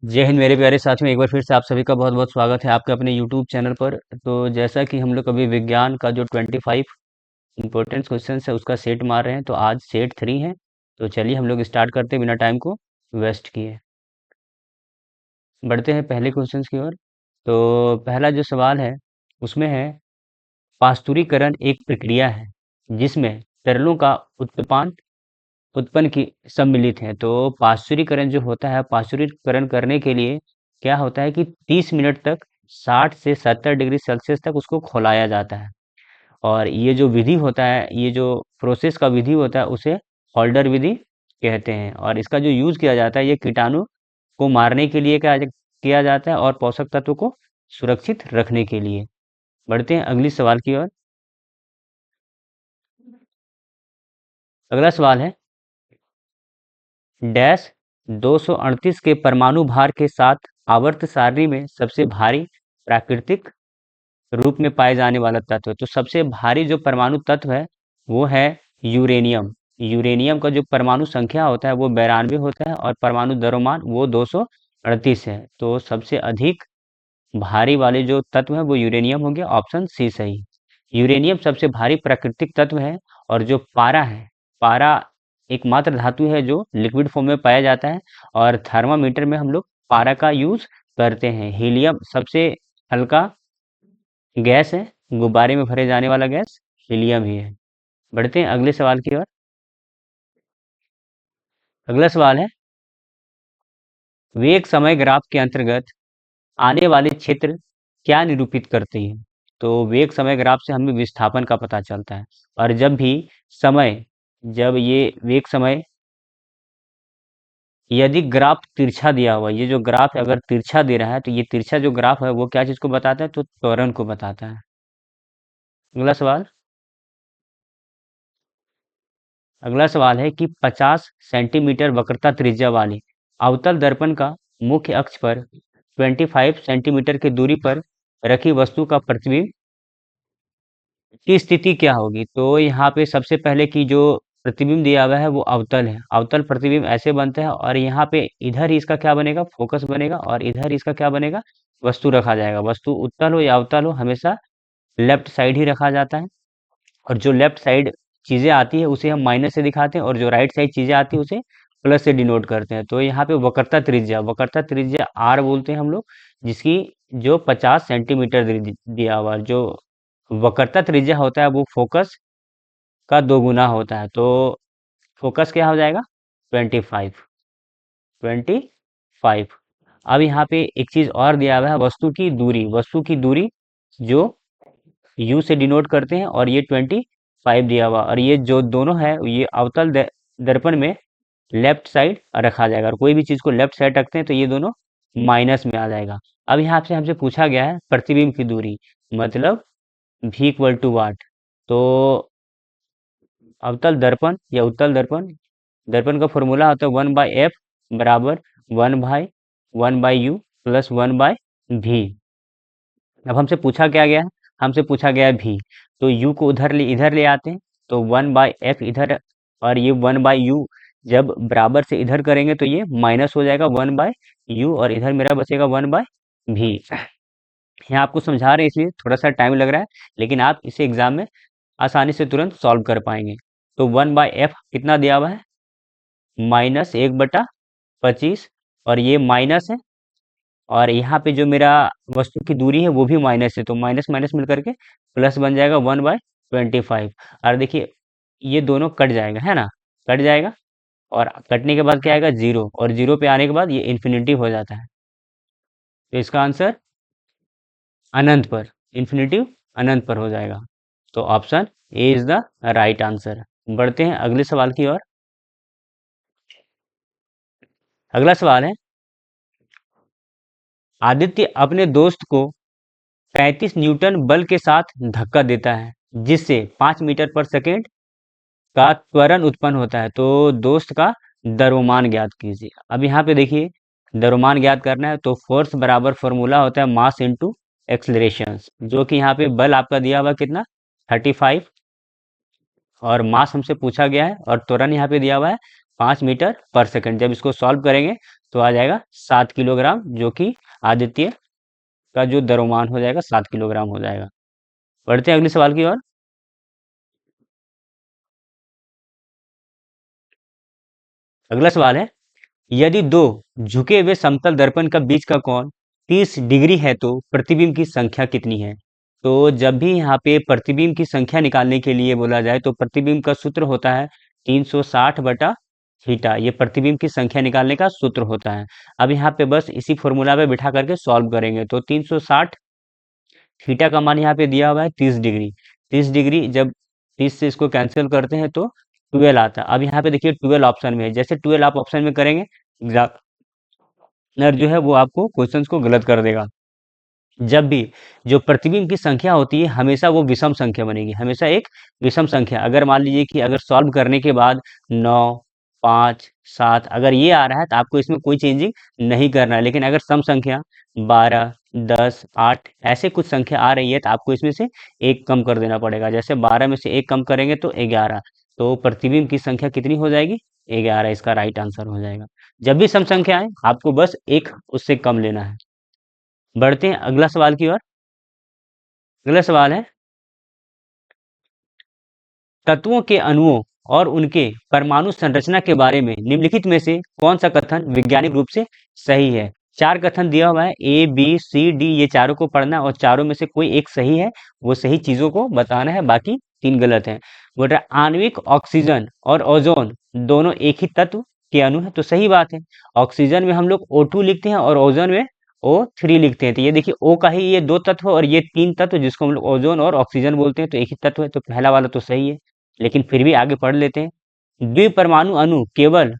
जय हिंद मेरे प्यारे साथियों। एक बार फिर से आप सभी का बहुत बहुत स्वागत है आपके अपने यूट्यूब चैनल पर। तो जैसा कि हम लोग अभी विज्ञान का जो 25 इंपॉर्टेंट क्वेश्चन है उसका सेट मार रहे हैं, तो आज सेट 3 है। तो चलिए हम लोग स्टार्ट करते हैं बिना टाइम को वेस्ट किए। बढ़ते हैं पहले क्वेश्चन की ओर। तो पहला जो सवाल है उसमें है, पास्तुरीकरण एक प्रक्रिया है जिसमें तरलों का उत्पाद उत्पन्न की सम्मिलित हैं। तो पाश्चुरीकरण जो होता है, पाश्चुरीकरण करने के लिए क्या होता है कि 30 मिनट तक 60 से 70 डिग्री सेल्सियस तक उसको खौलाया जाता है। और ये जो विधि होता है, ये जो प्रोसेस का विधि होता है उसे होल्डर विधि कहते हैं। और इसका जो यूज किया जाता है, ये कीटाणु को मारने के लिए किया जाता है और पोषक तत्व को सुरक्षित रखने के लिए। बढ़ते हैं अगली सवाल की ओर। अगला सवाल है, डैश 238 के परमाणु भार के साथ आवर्त सारणी में सबसे भारी प्राकृतिक रूप में पाए जाने वाला तत्व है। तो सबसे भारी जो परमाणु तत्व है वो है यूरेनियम। यूरेनियम का जो परमाणु संख्या होता है वो 92 होता है और परमाणु द्रव्यमान वो 238 है। तो सबसे अधिक भारी वाले जो तत्व है वो यूरेनियम हो गया, ऑप्शन सी सही। यूरेनियम सबसे भारी प्राकृतिक तत्व है। और जो पारा है, पारा एकमात्र धातु है जो लिक्विड फॉर्म में पाया जाता है। और थर्मामीटर में हम लोग पारा का यूज करते हैं। हीलियम सबसे हल्का गैस है, गुब्बारे में भरे जाने वाला गैस हीलियम ही है। बढ़ते हैं अगले सवाल की ओर। अगला सवाल है, वेग समय ग्राफ के अंतर्गत आने वाले क्षेत्र क्या निरूपित करते हैं। तो वेग समय ग्राफ से हमें विस्थापन का पता चलता है। और जब भी समय, जब ये वेग समय, यदि ग्राफ तिरछा दिया हुआ है, ये जो ग्राफ है अगर तिरछा दे रहा है तो ये तिरछा जो ग्राफ है वो क्या चीज को बताता है, तो त्वरण को बताता है। अगला सवाल। अगला सवाल है कि 50 सेंटीमीटर वक्रता त्रिज्या वाले अवतल दर्पण का मुख्य अक्ष पर 25 सेंटीमीटर की दूरी पर रखी वस्तु का प्रतिबिंब की स्थिति क्या होगी। तो यहाँ पे सबसे पहले की जो प्रतिबिंब दिया हुआ है वो अवतल है। अवतल प्रतिबिंब ऐसे बनता है और यहाँ पे इधर ही इसका क्या बनेगा, फोकस बनेगा, और इधर इसका क्या बनेगा, वस्तु रखा जाएगा। वस्तु उत्तल हो या अवतल हो, हमेशा लेफ्ट साइड ही रखा जाता है। और जो लेफ्ट साइड चीजें आती है उसे हम माइनस से दिखाते हैं और जो राइट साइड चीजें आती है उसे प्लस से डिनोट करते हैं। तो यहाँ पे वक्रता त्रिज्या आर बोलते हैं हम लोग, जिसकी जो 50 सेंटीमीटर दिया हुआ है। जो वक्रता त्रिज्या होता है वो फोकस का 2 गुना होता है। तो फोकस क्या हो जाएगा, 25। 25। अब यहाँ पे एक चीज और दिया हुआ है, वस्तु की दूरी जो यू से डिनोट करते हैं, और ये 25 दिया हुआ। और ये जो दोनों है ये अवतल दर्पण में लेफ्ट साइड रखा जाएगा। और कोई भी चीज को लेफ्ट साइड रखते हैं तो ये दोनों माइनस में आ जाएगा। अब यहाँ से हमसे पूछा गया है प्रतिबिंब की दूरी, मतलब v इक्वल टू वाट। तो अवतल दर्पण या उत्तल दर्पण, दर्पण का फॉर्मूला होता है 1/f बराबर 1/1/u प्लस 1/v। अब हमसे पूछा क्या गया है, हमसे पूछा गया है v। तो u को इधर ले आते हैं, तो 1/f इधर, और ये 1/u जब बराबर से इधर करेंगे तो ये माइनस हो जाएगा 1/u, और इधर मेरा बचेगा 1/v। यहाँ आपको समझा रहे हैं इसलिए थोड़ा सा टाइम लग रहा है, लेकिन आप इसे एग्जाम में आसानी से तुरंत सॉल्व कर पाएंगे। तो 1/f कितना दिया हुआ है, -1/25, और ये माइनस है। और यहाँ पे जो मेरा वस्तु की दूरी है वो भी माइनस है, तो माइनस माइनस मिल करके प्लस बन जाएगा 1/25। और देखिए ये दोनों कट जाएगा, है ना, कट जाएगा। और कटने के बाद क्या आएगा, जीरो, और जीरो पे आने के बाद ये इन्फिनिटी हो जाता है। तो इसका आंसर अनंत पर, इन्फिनिटिव अनंत पर हो जाएगा। तो option A is the right answer. बढ़ते हैं अगले सवाल की ओर। अगला सवाल है, आदित्य अपने दोस्त को 35 न्यूटन बल के साथ धक्का देता है जिससे 5 मीटर पर सेकेंड का त्वरण उत्पन्न होता है। तो दोस्त का द्रव्यमान ज्ञात कीजिए। अब यहाँ पे देखिए द्रव्यमान ज्ञात करना है तो फोर्स बराबर फॉर्मूला होता है मास इनटू एक्सलरेशन। जो कि यहाँ पे बल आपका दिया हुआ कितना, 35, और मास हमसे पूछा गया है, और त्वरण यहाँ पे दिया हुआ है 5 मीटर/सेकंड। जब इसको सॉल्व करेंगे तो आ जाएगा 7 किलोग्राम, जो कि आदित्य का जो द्रव्यमान हो जाएगा 7 किलोग्राम हो जाएगा। बढ़ते हैं अगले सवाल की ओर। अगला सवाल है, यदि दो झुके हुए समतल दर्पण का बीच का कोण 30 डिग्री है तो प्रतिबिंब की संख्या कितनी है? तो जब भी यहाँ पे प्रतिबिंब की संख्या निकालने के लिए बोला जाए तो प्रतिबिंब का सूत्र होता है 360 बटा थीटा। ये प्रतिबिंब की संख्या निकालने का सूत्र होता है। अब यहाँ पे बस इसी फॉर्मूला पे बिठा करके सॉल्व करेंगे तो 360 थीटा का मान यहाँ पे दिया हुआ है 30 डिग्री। 30 डिग्री जब 30 से इसको कैंसिल करते हैं तो 12 आता है। अब यहाँ पे देखिए 12 ऑप्शन में है, जैसे 12 आप ऑप्शन में करेंगे एग्जामिनर जो है वो आपको क्वेश्चंस को गलत कर देगा। जब भी जो प्रतिबिंब की संख्या होती है हमेशा वो विषम संख्या बनेगी, हमेशा एक विषम संख्या। अगर मान लीजिए कि अगर सॉल्व करने के बाद 9, 5, 7 अगर ये आ रहा है तो आपको इसमें कोई चेंजिंग नहीं करना है। लेकिन अगर सम संख्या 12, 10, 8 ऐसे कुछ संख्या आ रही है तो आपको इसमें से एक कम कर देना पड़ेगा। जैसे 12 में से एक कम करेंगे तो 11, तो प्रतिबिंब की संख्या कितनी हो जाएगी? 11, इसका राइट आंसर हो जाएगा। जब भी सम संख्या आए आपको बस एक उससे कम लेना है। बढ़ते हैं अगला सवाल की ओर। अगला सवाल है, तत्वों के अणुओं और उनके परमाणु संरचना के बारे में निम्नलिखित में से कौन सा कथन वैज्ञानिक रूप से सही है? चार कथन दिया हुआ है, ए बी सी डी, ये चारों को पढ़ना है और चारों में से कोई एक सही है, वो सही चीजों को बताना है, बाकी तीन गलत है। बोल रहा है, आणविक ऑक्सीजन और ओजोन दोनों एक ही तत्व के अणु है, तो सही बात है। ऑक्सीजन में हम लोग O2 लिखते हैं और ओजोन में O3 लिखते हैं। तो ये देखिए O का ही ये दो तत्व और ये तीन तत्व जिसको हम लोग ओजोन और ऑक्सीजन बोलते हैं, तो एक ही तत्व है, तो पहला वाला तो सही है। लेकिन फिर भी आगे पढ़ लेते हैं। द्विपरमाणु अणु केवल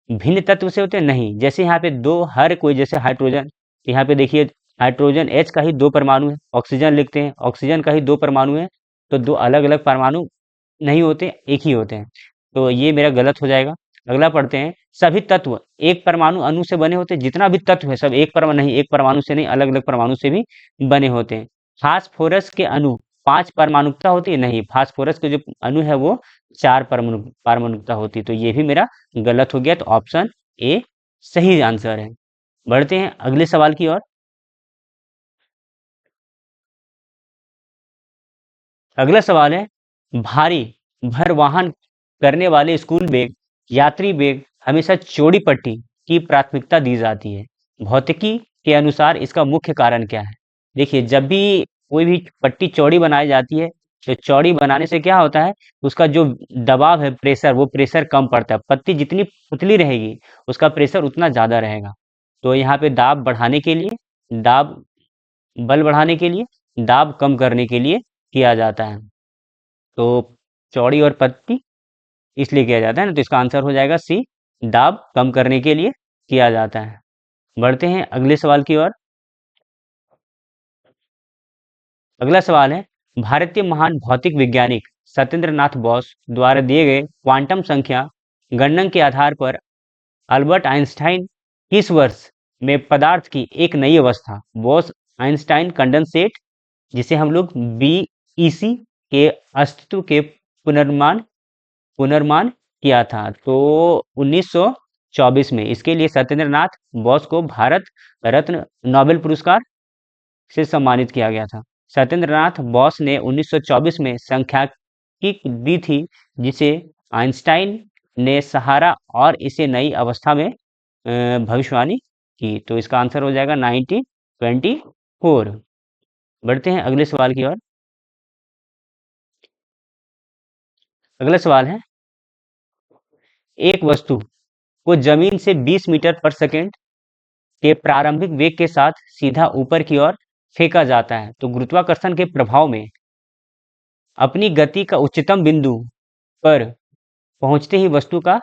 भिन्न तत्व से होते हैं? नहीं। जैसे यहाँ पे दो हर कोई, जैसे हाइड्रोजन, तो यहाँ पे देखिए हाइड्रोजन H का ही दो परमाणु है, ऑक्सीजन लिखते हैं, ऑक्सीजन का ही दो परमाणु है, तो दो अलग अलग परमाणु नहीं होते, एक ही होते हैं, तो ये मेरा गलत हो जाएगा। अगला पढ़ते हैं, सभी तत्व एक परमाणु अणु से बने होते हैं। जितना भी तत्व है सब एक परमाणु नहीं, एक परमाणु से नहीं, अलग अलग परमाणु से भी बने होते हैं। फास्फोरस के अणु 5 परमाणुकता होती है? नहीं, फास्फोरस के जो अणु है वो 4 परमाणुकता होती है, तो ये भी मेरा गलत हो गया, तो ऑप्शन ए सही आंसर है। बढ़ते हैं अगले सवाल की ओर। अगला सवाल है, भारी भरवाहन करने वाले स्कूल बैग, यात्री बैग हमेशा चौड़ी पट्टी की प्राथमिकता दी जाती है। भौतिकी के अनुसार इसका मुख्य कारण क्या है? देखिए, जब भी कोई भी पट्टी चौड़ी बनाई जाती है तो चौड़ी बनाने से क्या होता है, उसका जो दबाव है, प्रेशर, वो प्रेशर कम पड़ता है। पत्ती जितनी पतली रहेगी उसका प्रेशर उतना ज्यादा रहेगा। तो यहाँ पे दाब बढ़ाने के लिए, दाब बल बढ़ाने के लिए, दाब कम करने के लिए किया जाता है। तो चौड़ी और पतली इसलिए किया जाता है ना, तो इसका आंसर हो जाएगा सी, दाब कम करने के लिए किया जाता है। बढ़ते हैं अगले सवाल की ओर। अगला सवाल है, भारतीय महान भौतिक वैज्ञानिक सत्येंद्र नाथ बोस द्वारा दिए गए क्वांटम संख्या गणना के आधार पर अल्बर्ट आइंस्टाइन किस वर्ष में पदार्थ की एक नई अवस्था, बोस आइंस्टाइन कंडेंसेट, जिसे हम लोग बीईसी के अस्तित्व के पुनर्मान पुनर्मान किया था? तो 1924 में। इसके लिए सत्येंद्र नाथ बोस को भारत रत्न नोबेल पुरस्कार से सम्मानित किया गया था। सत्येंद्र नाथ बोस ने 1924 में सांख्यिकी दी थी, जिसे आइंस्टाइन ने सहारा और इसे नई अवस्था में भविष्यवाणी की। तो इसका आंसर हो जाएगा 1924। बढ़ते हैं अगले सवाल की ओर। अगला सवाल है, एक वस्तु को जमीन से 20 मीटर पर सेकंड के प्रारंभिक वेग के साथ सीधा ऊपर की ओर फेंका जाता है, तो गुरुत्वाकर्षण के प्रभाव में अपनी गति का उच्चतम बिंदु पर पहुंचते ही वस्तु का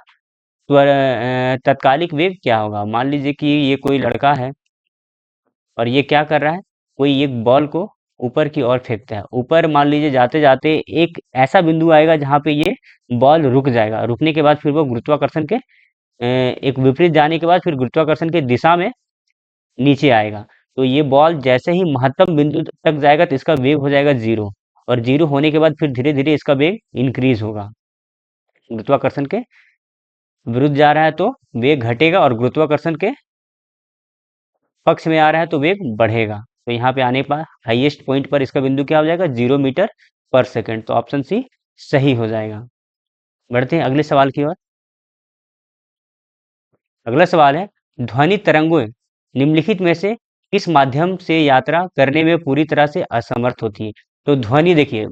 तत्कालिक वेग क्या होगा? मान लीजिए कि ये कोई लड़का है और ये क्या कर रहा है, कोई एक बॉल को ऊपर की ओर फेंकता है। ऊपर मान लीजिए जाते जाते एक ऐसा बिंदु आएगा जहां पे ये बॉल रुक जाएगा। रुकने के बाद फिर वो गुरुत्वाकर्षण के एक विपरीत जाने के बाद फिर गुरुत्वाकर्षण के दिशा में नीचे आएगा। तो ये बॉल जैसे ही महत्तम बिंदु तक जाएगा तो इसका वेग हो जाएगा 0, और 0 होने के बाद फिर धीरे धीरे इसका वेग इंक्रीज होगा गुरुत्वाकर्षण के विरुद्ध जा रहा है तो वेग घटेगा, और गुरुत्वाकर्षण के पक्ष में आ रहा है तो वेग बढ़ेगा। तो यहाँ पे आने पर हाईएस्ट पॉइंट पर इसका बिंदु क्या हो जाएगा, 0 मीटर पर सेकेंड। तो ऑप्शन सी सही हो जाएगा। बढ़ते हैं अगले सवाल की ओर। अगला सवाल है, ध्वनि तरंगें निम्नलिखित में से किस माध्यम से यात्रा करने में पूरी तरह से असमर्थ होती है? तो ध्वनि देखिए,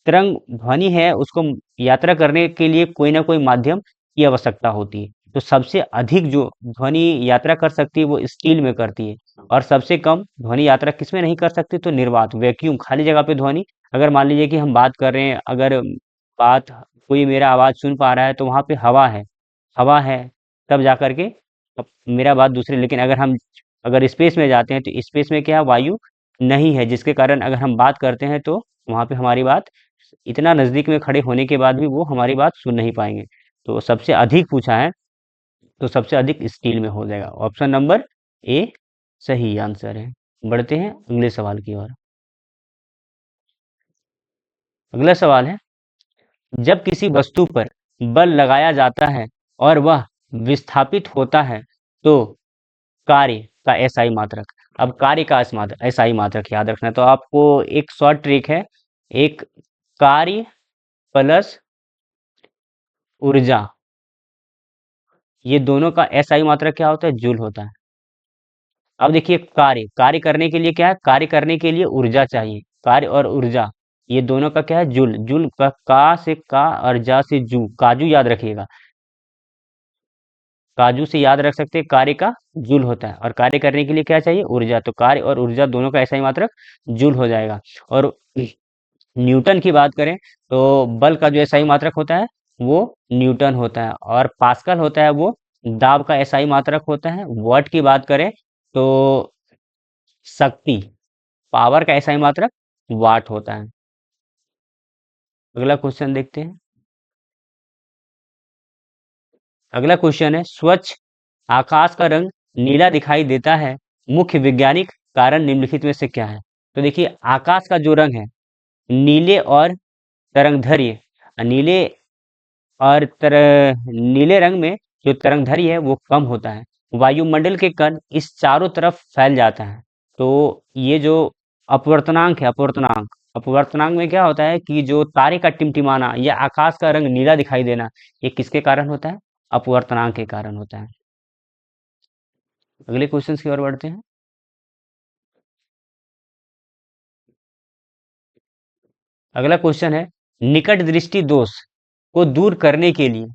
तरंग ध्वनि है, उसको यात्रा करने के लिए कोई ना कोई माध्यम की आवश्यकता होती है। तो सबसे अधिक जो ध्वनि यात्रा कर सकती है वो स्टील में करती है, और सबसे कम ध्वनि यात्रा किसमें नहीं कर सकती, तो निर्वात, वैक्यूम, खाली जगह पे ध्वनि। अगर मान लीजिए कि हम बात कर रहे हैं, अगर बात, कोई मेरा आवाज सुन पा रहा है तो वहां पे हवा है, तब जा करके मेरा बात दूसरे। लेकिन अगर हम, अगर स्पेस में जाते हैं तो स्पेस में क्या है, वायु नहीं है, जिसके कारण अगर हम बात करते हैं तो वहां पे हमारी बात, इतना नजदीक में खड़े होने के बाद भी वो हमारी बात सुन नहीं पाएंगे। तो सबसे अधिक पूछा है, तो सबसे अधिक स्टील में हो जाएगा। ऑप्शन नंबर ए सही आंसर है। बढ़ते हैं अगले सवाल की ओर। अगला सवाल है, जब किसी वस्तु पर बल लगाया जाता है और वह विस्थापित होता है तो कार्य का एसआई मात्रक। अब कार्य का एसआई मात्रक याद रखना है, तो आपको एक शॉर्ट ट्रिक है, एक कार्य प्लस ऊर्जा, ये दोनों का एसआई मात्रक क्या होता है, जूल होता है। अब देखिए, कार्य कार्य करने के लिए क्या है, कार्य करने के लिए ऊर्जा चाहिए, कार्य और ऊर्जा, ये दोनों का क्या है, जूल। जूल का से का और जा से जू, काजू याद रखिएगा, काजू से याद रख सकते हैं, कार्य का जूल होता है, और कार्य करने के लिए क्या चाहिए, ऊर्जा। तो कार्य और ऊर्जा दोनों का एसआई मात्रक जूल हो जाएगा। और न्यूटन की बात करें तो बल का जो एसआई मात्रक होता है वो न्यूटन होता है, और पास्कल होता है वो दाब का एसआई मात्रक होता है। वॉट की बात करें तो शक्ति, पावर का एसआई मात्रक वाट होता है। अगला क्वेश्चन देखते हैं। अगला क्वेश्चन है, स्वच्छ आकाश का रंग नीला दिखाई देता है, मुख्य वैज्ञानिक कारण निम्नलिखित में से क्या है? तो देखिए, आकाश का जो रंग है, नीले और तरंगधैर्घ्य, नीले और नीले रंग में जो तरंगधैर्घ्य है वो कम होता है। वायुमंडल के कण इस चारों तरफ फैल जाता है। तो ये जो अपवर्तनांक है, अपवर्तनांक में क्या होता है कि जो तारे का टिमटिमाना या आकाश का रंग नीला दिखाई देना, ये किसके कारण होता है, अपवर्तनांक के कारण होता है। अगले क्वेश्चन की ओर बढ़ते हैं। अगला क्वेश्चन है, निकट दृष्टि दोष को दूर करने के लिए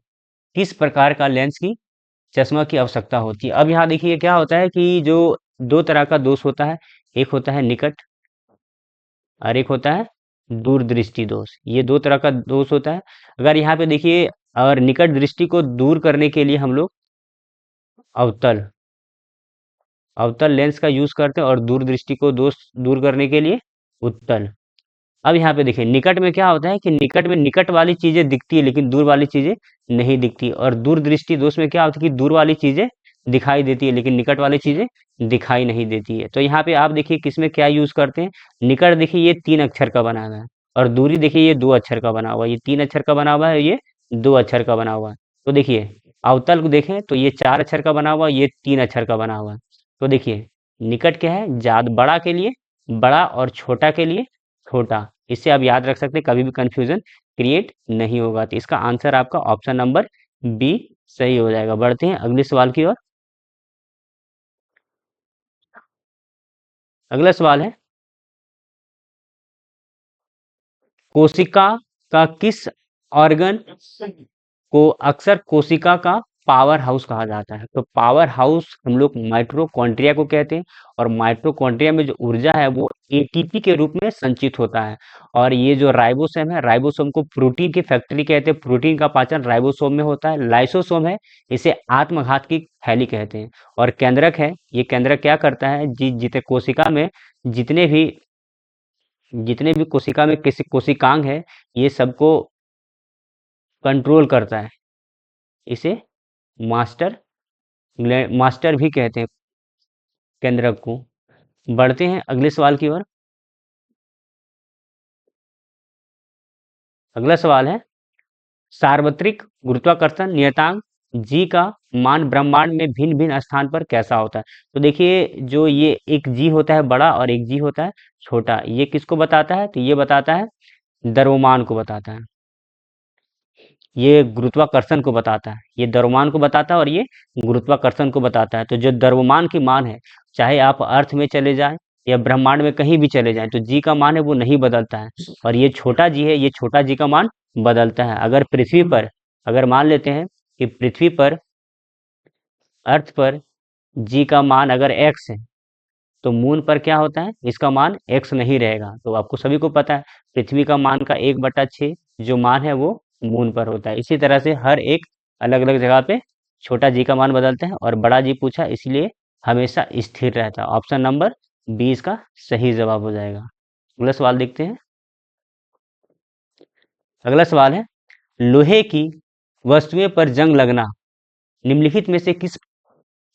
किस प्रकार का लेंस की चश्मा की आवश्यकता होती है? अब यहाँ देखिए क्या होता है कि जो दो तरह का दोष होता है, एक होता है निकट और एक होता है दूर दृष्टि दोष। ये दो तरह का दोष होता है। अगर यहाँ पे देखिए, अगर निकट दृष्टि को दूर करने के लिए हम लोग अवतल अवतल लेंस का यूज करते हैं, और दूर दृष्टि को दोष दूर करने के लिए उत्तल। अब यहाँ पे देखिए, निकट में क्या होता है कि निकट में निकट वाली चीजें दिखती है लेकिन दूर वाली चीजें नहीं दिखती, और दूर दृष्टि दोष में क्या होता है कि दूर वाली चीजें दिखाई देती है लेकिन निकट वाली चीजें दिखाई नहीं देती है। तो यहाँ पे आप देखिए किसमें क्या यूज करते हैं। निकट देखिए ये 3 अक्षर का बना हुआ है, और दूरी देखिए ये 2 अक्षर का बना हुआ है, ये 3 अक्षर का बना हुआ है, ये 2 अक्षर का बना हुआ है। तो देखिए, अवतल को देखें तो ये 4 अक्षर का बना हुआ है, ये 3 अक्षर का बना हुआ है। तो देखिए, निकट क्या है, ज्यादा बड़ा के लिए बड़ा, और छोटा के लिए छोटा। इससे आप याद रख सकते हैं, कभी भी कंफ्यूजन क्रिएट नहीं होगा। तो इसका आंसर आपका ऑप्शन नंबर बी सही हो जाएगा। बढ़ते हैं अगले सवाल की ओर। अगला सवाल है, कोशिका का किस ऑर्गन को अक्सर कोशिका का पावर हाउस कहा जाता है? तो पावर हाउस हम लोग माइटोकॉन्ड्रिया को कहते हैं, और माइटोकॉन्ड्रिया में जो ऊर्जा है वो एटीपी के रूप में संचित होता है। और ये जो राइबोसोम है, राइबोसोम को प्रोटीन की फैक्ट्री कहते हैं, प्रोटीन का पाचन राइबोसोम में होता है। लाइसोसोम है, इसे आत्मघात की थैली कहते हैं। और केंद्रक है, ये केंद्रक क्या करता है, जितने कोशिका में जितने भी जितने भी कोशिका में किसी कोशिकांग है, ये सबको कंट्रोल करता है। इसे मास्टर मास्टर भी कहते हैं केंद्रक को। बढ़ते हैं अगले सवाल की ओर। अगला सवाल है, सार्वत्रिक गुरुत्वाकर्षण नियतांक जी का मान ब्रह्मांड में भिन्न भिन्न स्थान पर कैसा होता है। तो देखिए, जो ये एक जी होता है बड़ा और एक जी होता है छोटा, ये किसको बताता है? तो ये बताता है द्रव्यमान को बताता है, ये गुरुत्वाकर्षण को बताता है। ये द्रव्यमान को बताता है और ये गुरुत्वाकर्षण को बताता है। तो जो द्रव्यमान की मान है, चाहे आप अर्थ में चले जाएं या ब्रह्मांड में कहीं भी चले जाएं, तो जी का मान है वो नहीं बदलता है। और ये छोटा जी है, ये छोटा जी का मान बदलता है। अगर पृथ्वी पर, अगर मान लेते हैं कि पृथ्वी पर, अर्थ पर जी का मान अगर x है, तो मून पर क्या होता है? इसका मान x नहीं रहेगा। तो आपको सभी को पता है, पृथ्वी का मान का 1/6 जो मान है वो मून पर होता है। इसी तरह से हर एक अलग अलग जगह पे छोटा जी का मान बदलते हैं और बड़ा जी पूछा इसलिए हमेशा स्थिर रहता है। ऑप्शन नंबर 20 का सही जवाब हो जाएगा। अगला सवाल देखते हैं। अगला सवाल है, लोहे की वस्तुएं पर जंग लगना निम्नलिखित में से किस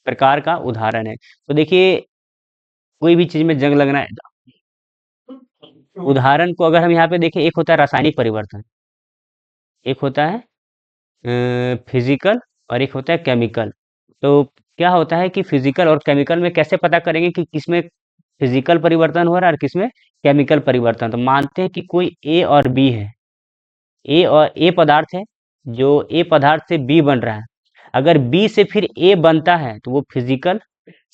प्रकार का उदाहरण है? तो देखिए, कोई भी चीज में जंग लगना है, उदाहरण को अगर हम यहाँ पे देखें, एक होता है रासायनिक परिवर्तन, एक होता है फिजिकल और एक होता है केमिकल। तो क्या होता है कि फिजिकल और केमिकल में कैसे पता करेंगे कि किसमें फिजिकल परिवर्तन हो रहा है और किसमें केमिकल परिवर्तन? तो मानते हैं कि कोई ए और बी है, ए और ए पदार्थ है, जो ए पदार्थ से बी बन रहा है। अगर बी से फिर ए बनता है तो वो फिजिकल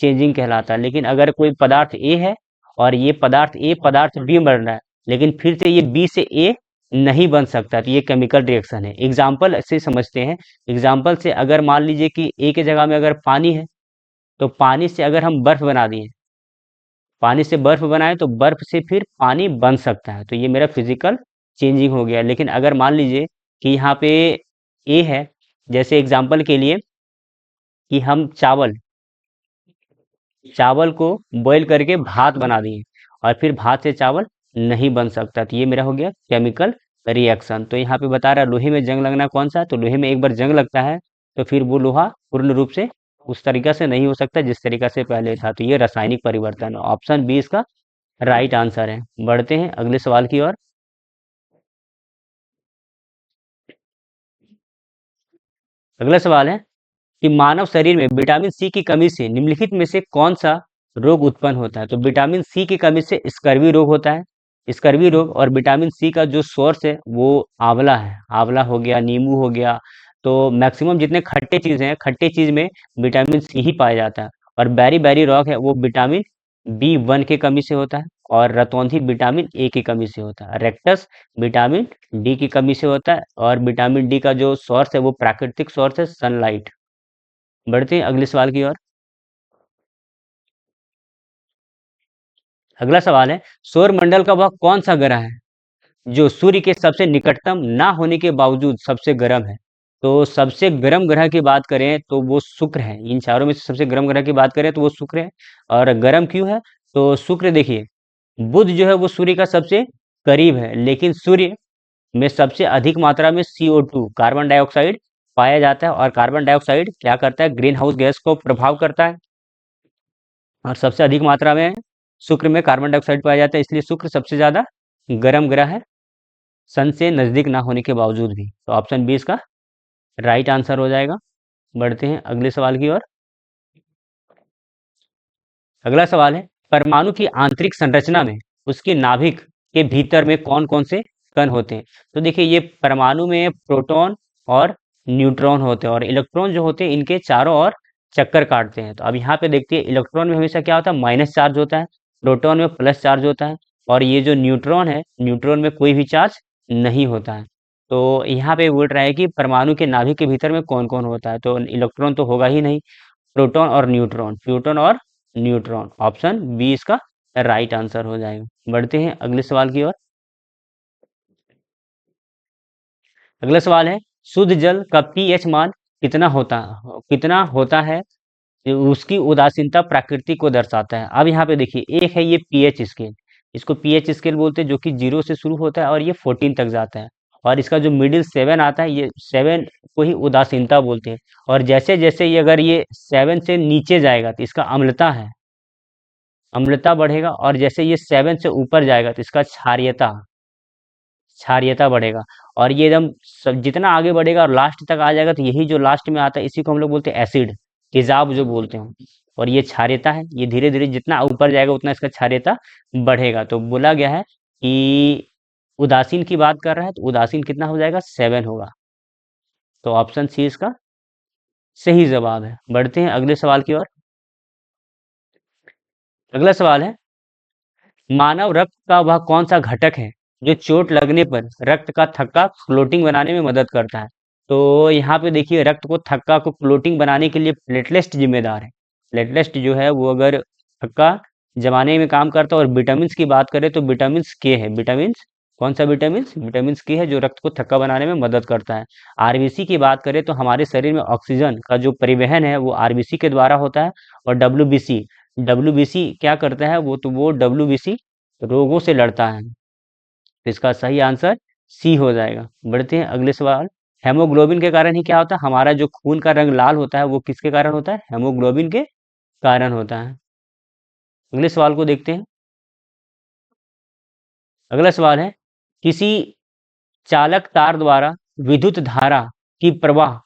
चेंजिंग कहलाता है। लेकिन अगर कोई पदार्थ ए है और ये पदार्थ ए पदार्थ बी बन रहा है, लेकिन फिर से ये बी से ए नहीं बन सकता, तो ये केमिकल रिएक्शन है। एग्जाम्पल से समझते हैं। एग्जाम्पल से अगर मान लीजिए कि ए के जगह में अगर पानी है, तो पानी से अगर हम बर्फ बना दिए, पानी से बर्फ बनाए तो बर्फ से फिर पानी बन सकता है, तो ये मेरा फिजिकल चेंजिंग हो गया। लेकिन अगर मान लीजिए कि यहाँ पे ए है, जैसे एग्जाम्पल के लिए कि हम चावल चावल को बॉईल करके भात बना दिए और फिर भात से चावल नहीं बन सकता, तो ये मेरा हो गया केमिकल रिएक्शन। तो यहाँ पे बता रहा है लोहे में जंग लगना कौन सा है? तो लोहे में एक बार जंग लगता है तो फिर वो लोहा पूर्ण रूप से उस तरीका से नहीं हो सकता जिस तरीका से पहले था। तो ये रासायनिक परिवर्तन, ऑप्शन बी इसका राइट आंसर है। बढ़ते हैं अगले सवाल की ओर। अगला सवाल है कि मानव शरीर में विटामिन सी की कमी से निम्नलिखित में से कौन सा रोग उत्पन्न होता है? तो विटामिन सी की कमी से स्कर्वी रोग होता है। स्कर्वी रोग, और विटामिन सी का जो सोर्स है वो आंवला है। आंवला हो गया, नींबू हो गया। तो मैक्सिमम जितने खट्टे चीज हैं, खट्टे चीज में विटामिन सी ही पाया जाता है। और बैरी बैरी रॉक है वो विटामिन बी 1 की कमी से होता है। और रतौंधी विटामिन ए की कमी से होता है। रेक्टस विटामिन डी की कमी से होता है। और विटामिन डी का जो सोर्स है वो प्राकृतिक सोर्स है सनलाइट। बढ़ते हैं अगले सवाल की ओर। अगला सवाल है, सौर मंडल का वह कौन सा ग्रह है जो सूर्य के सबसे निकटतम ना होने के बावजूद सबसे गर्म है? तो सबसे गर्म ग्रह की बात करें तो वो शुक्र है। इन चारों में से सबसे गर्म ग्रह की बात करें तो वो शुक्र है। और गर्म क्यों है? तो शुक्र देखिए, बुध जो है वो सूर्य का सबसे करीब है, लेकिन सूर्य में सबसे अधिक मात्रा में CO2 कार्बन डाइऑक्साइड पाया जाता है। और कार्बन डाइऑक्साइड क्या करता है? ग्रीन हाउस गैस को प्रभाव करता है। और सबसे अधिक मात्रा में शुक्र में कार्बन डाइऑक्साइड पाया जाता है, इसलिए शुक्र सबसे ज्यादा गर्म ग्रह है, सन से नजदीक ना होने के बावजूद भी। तो ऑप्शन बी इसका राइट आंसर हो जाएगा। बढ़ते हैं अगले सवाल की ओर। अगला सवाल है, परमाणु की आंतरिक संरचना में उसके नाभिक के भीतर में कौन कौन से कण होते हैं? तो देखिए, ये परमाणु में प्रोटॉन और न्यूट्रॉन होते हैं, और इलेक्ट्रॉन जो होते हैं इनके चारों ओर चक्कर काटते हैं। तो अब यहाँ पे देखते हैं, इलेक्ट्रॉन में हमेशा क्या होता है? माइनस चार्ज होता है। प्रोटॉन में प्लस चार्ज होता है। और ये जो न्यूट्रॉन है, न्यूट्रॉन में कोई भी चार्ज नहीं होता है। तो यहाँ पे बोल रहा है कि परमाणु के नाभिक के भीतर में कौन कौन होता है? तो इलेक्ट्रॉन तो होगा ही नहीं, प्रोटॉन और न्यूट्रॉन, प्रोटॉन और न्यूट्रॉन। ऑप्शन बी इसका राइट आंसर हो जाएगा। बढ़ते हैं अगले सवाल की ओर। अगला सवाल है, शुद्ध जल का पीएच मान कितना होता है? ये उसकी उदासीनता प्रकृति को दर्शाता है। अब यहाँ पे देखिए, एक है ये पीएच स्केल, इसको पीएच स्केल बोलते हैं, जो कि 0 से शुरू होता है और ये 14 तक जाता है। और इसका जो मिडिल 7 आता है, ये 7 को ही उदासीनता बोलते हैं। और जैसे जैसे ये अगर ये 7 से नीचे जाएगा तो इसका अम्लता है, अम्लता बढ़ेगा। और जैसे ये 7 से ऊपर जाएगा तो इसका क्षारीयता क्षारीयता बढ़ेगा। और ये एकदम सब जितना आगे बढ़ेगा और लास्ट तक आ जाएगा तो यही जो लास्ट में आता है इसी को हम लोग बोलते हैं एसिड, तेजाब जो बोलते हैं। और ये क्षारीयता है, ये धीरे धीरे जितना ऊपर जाएगा उतना इसका क्षारीयता बढ़ेगा। तो बोला गया है कि उदासीन की बात कर रहा है तो उदासीन कितना हो जाएगा, 7 होगा। तो ऑप्शन सी इसका सही जवाब है। बढ़ते हैं अगले सवाल की ओर। अगला सवाल है, मानव रक्त का वह कौन सा घटक है जो चोट लगने पर रक्त का थक्का क्लोटिंग बनाने में मदद करता है। तो यहाँ पे देखिए रक्त को थक्का को क्लोटिंग बनाने के लिए प्लेटलेट जिम्मेदार है। प्लेटलेट जो है वो अगर थक्का जमाने में काम करता है। और विटामिन की बात करें तो विटामिन के है। विटामिन कौन सा विटामिन, विटामिन के है जो रक्त को थक्का बनाने में मदद करता है। आरबीसी की बात करें तो हमारे शरीर में ऑक्सीजन का जो परिवहन है वो आरबीसी के द्वारा होता है। और डब्ल्यूबीसी, डब्ल्यूबीसी क्या करता है, वो डब्ल्यूबीसी रोगों से लड़ता है। तो इसका सही आंसर सी हो जाएगा। बढ़ते हैं अगले सवाल। हेमोग्लोबिन के कारण ही क्या होता है, हमारा जो खून का रंग लाल होता है वो किसके कारण होता है, हेमोग्लोबिन के कारण होता है। अगले सवाल को देखते हैं। अगला सवाल है, किसी चालक तार द्वारा विद्युत धारा की प्रवाह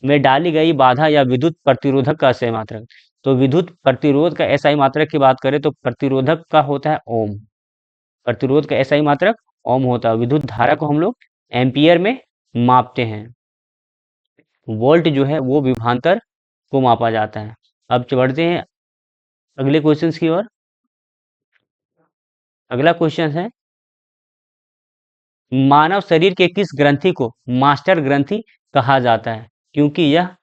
में डाली गई बाधा या विद्युत प्रतिरोधक का SI मात्रक। तो विद्युत प्रतिरोध का SI मात्रक की बात करें तो प्रतिरोधक का होता है ओम। प्रतिरोध का SI मात्रक ओम होता है। विद्युत धारा को हम लोग एम्पियर में मापते हैं। वोल्ट जो है वो विभवांतर को मापा जाता है। अब बढ़ते हैं अगले क्वेश्चन की ओर। अगला क्वेश्चन है, मानव शरीर के किस ग्रंथि को मास्टर ग्रंथि कहा जाता है, क्योंकि यह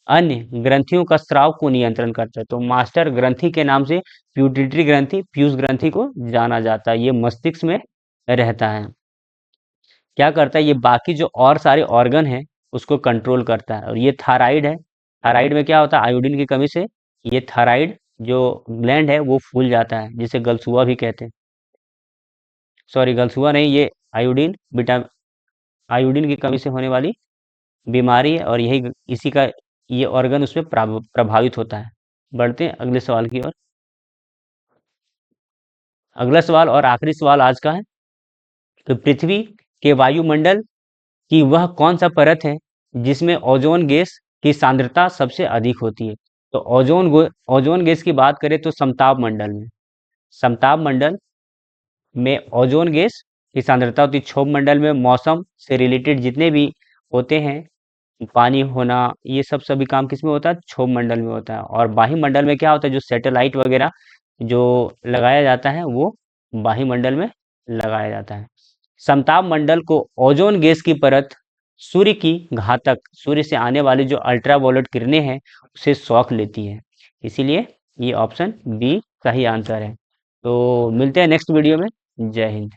अन्य ग्रंथियों का स्राव को नियंत्रण करता है। तो मास्टर ग्रंथि के नाम से प्यूटिटरी ग्रंथि, पीयूष ग्रंथि को जाना जाता है। ये मस्तिष्क में रहता है। क्या करता है, ये बाकी जो और सारे ऑर्गन हैं उसको कंट्रोल करता है। और ये थायराइड है। थायराइड में क्या होता है, आयोडीन की कमी से ये थायराइड जो ग्लैंड है वो फूल जाता है, जिसे गलसुआ भी कहते हैं। सॉरी, गलसुआ नहीं, ये आयोडीन आयोडीन की कमी से होने वाली बीमारी है। और यही इसी का ये ऑर्गन उसमें प्रभावित होता है। बढ़ते हैं अगले सवाल की ओर। अगला सवाल और आखिरी सवाल आज का है, तो पृथ्वी के वायुमंडल कि वह कौन सा परत है जिसमें ओजोन गैस की सांद्रता सबसे अधिक होती है। तो ओजोन गैस की बात करें तो समताप मंडल में, समताप मंडल में ओजोन गैस की सांद्रता होती है। क्षोभ मंडल में मौसम से रिलेटेड जितने भी होते हैं, पानी होना, ये सब सभी काम किस में होता है, क्षोभ मंडल में होता है। और वायुमंडल में क्या होता है, जो सैटेलाइट वगैरह जो लगाया जाता है वो वायुमंडल में लगाया जाता है। समताप मंडल को ओजोन गैस की परत सूर्य की घातक, सूर्य से आने वाली जो अल्ट्रावायलेट किरणें हैं उसे सोख लेती है। इसीलिए ये ऑप्शन बी सही आंसर है। तो मिलते हैं नेक्स्ट वीडियो में। जय हिंद।